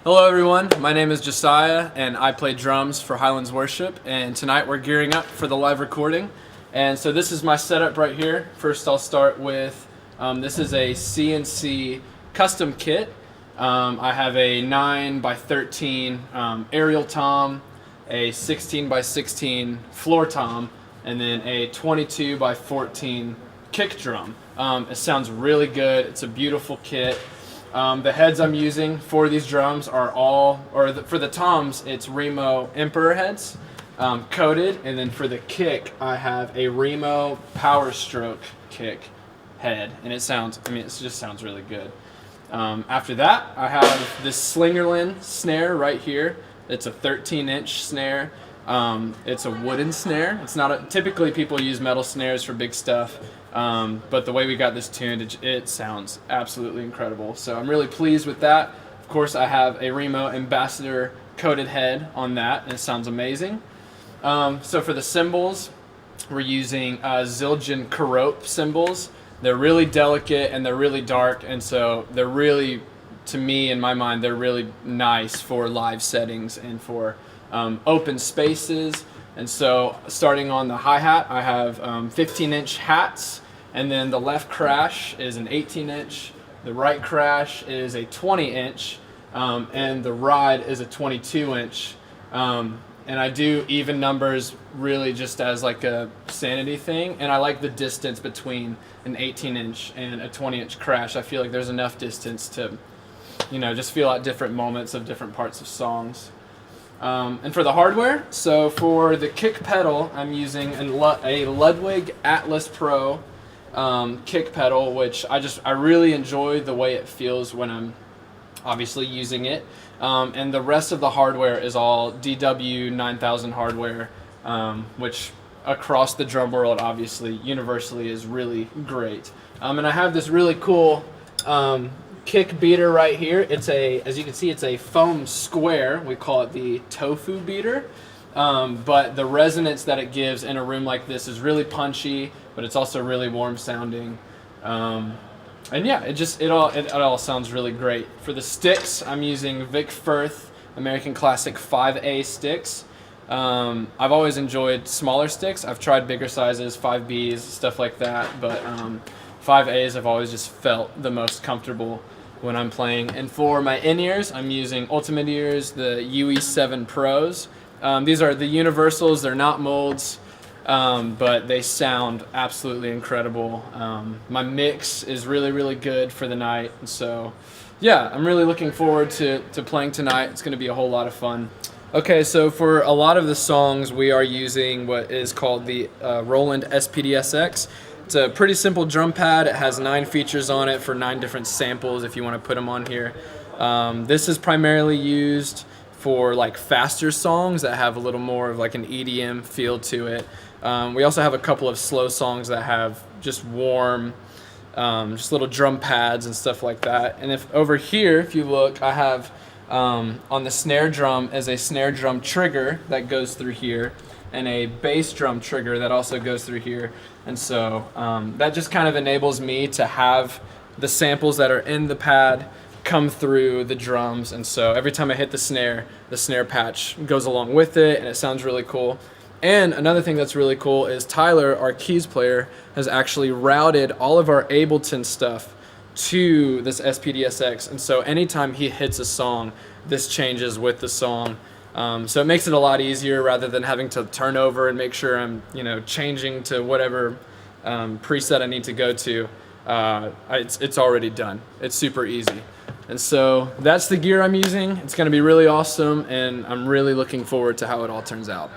Hello everyone, my name is Josiah and I play drums for Highlands Worship, and tonight we're gearing up for the live recording. And so this is my setup right here. First I'll start with, this is a CNC custom kit. I have a 9x13 aerial tom, a 16x16 floor tom, and then a 22x14 kick drum. It sounds really good. It's a beautiful kit. The heads I'm using for these drums are for the toms, it's Remo Emperor heads, coated, and then for the kick, I have a Remo Power Stroke kick head, and it just sounds really good. After that, I have this Slingerland snare right here. It's a 13-inch snare. It's a wooden snare. It's not typically people use metal snares for big stuff. But the way we got this tuned, it sounds absolutely incredible. So I'm really pleased with that. Of course, I have a Remo Ambassador coated head on that, and it sounds amazing. So for the cymbals, we're using Zildjian Karope cymbals. They're really delicate and they're really dark, and so they're really, to me, in my mind, they're really nice for live settings and for open spaces. And so starting on the hi-hat, I have 15-inch hats, and then the left crash is an 18-inch, the right crash is a 20-inch, and the ride is a 22-inch. And I do even numbers really just as like a sanity thing, and I like the distance between an 18-inch and a 20-inch crash. I feel like there's enough distance to, just feel out different moments of different parts of songs. And for the hardware, so for the kick pedal, I'm using a Ludwig Atlas Pro kick pedal, which I really enjoy the way it feels when I'm obviously using it. And the rest of the hardware is all DW 9000 hardware, which across the drum world, obviously, universally is really great. And I have this really cool kick beater right here. As you can see, it's a foam square. We call it the tofu beater. But the resonance that it gives in a room like this is really punchy, but it's also really warm sounding. And yeah, it all sounds really great. For the sticks, I'm using Vic Firth American Classic 5A sticks. I've always enjoyed smaller sticks. I've tried bigger sizes, 5Bs, stuff like that, but 5As I've always just felt the most comfortable when I'm playing. And for my in-ears, I'm using Ultimate Ears, the UE7 Pros. These are the universals, they're not molds, but they sound absolutely incredible. My mix is really, really good for the night, and so yeah, I'm really looking forward to playing tonight. It's going to be a whole lot of fun. Okay, so for a lot of the songs, we are using what is called the Roland SPDSX. It's a pretty simple drum pad. It has 9 features on it for 9 different samples if you want to put them on here. This is primarily used for like faster songs that have a little more of like an EDM feel to it. We also have a couple of slow songs that have just warm, just little drum pads and stuff like that. And if over here, if you look, I have on the snare drum is a snare drum trigger that goes through here, and a bass drum trigger that also goes through here. And so that just kind of enables me to have the samples that are in the pad come through the drums. And so every time I hit the snare patch goes along with it, and it sounds really cool. And another thing that's really cool is Tyler, our keys player, has actually routed all of our Ableton stuff to this SPDSX. And so anytime he hits a song, this changes with the song. So it makes it a lot easier rather than having to turn over and make sure I'm, changing to whatever preset I need to go to. It's already done. It's super easy. And so that's the gear I'm using. It's going to be really awesome, and I'm really looking forward to how it all turns out.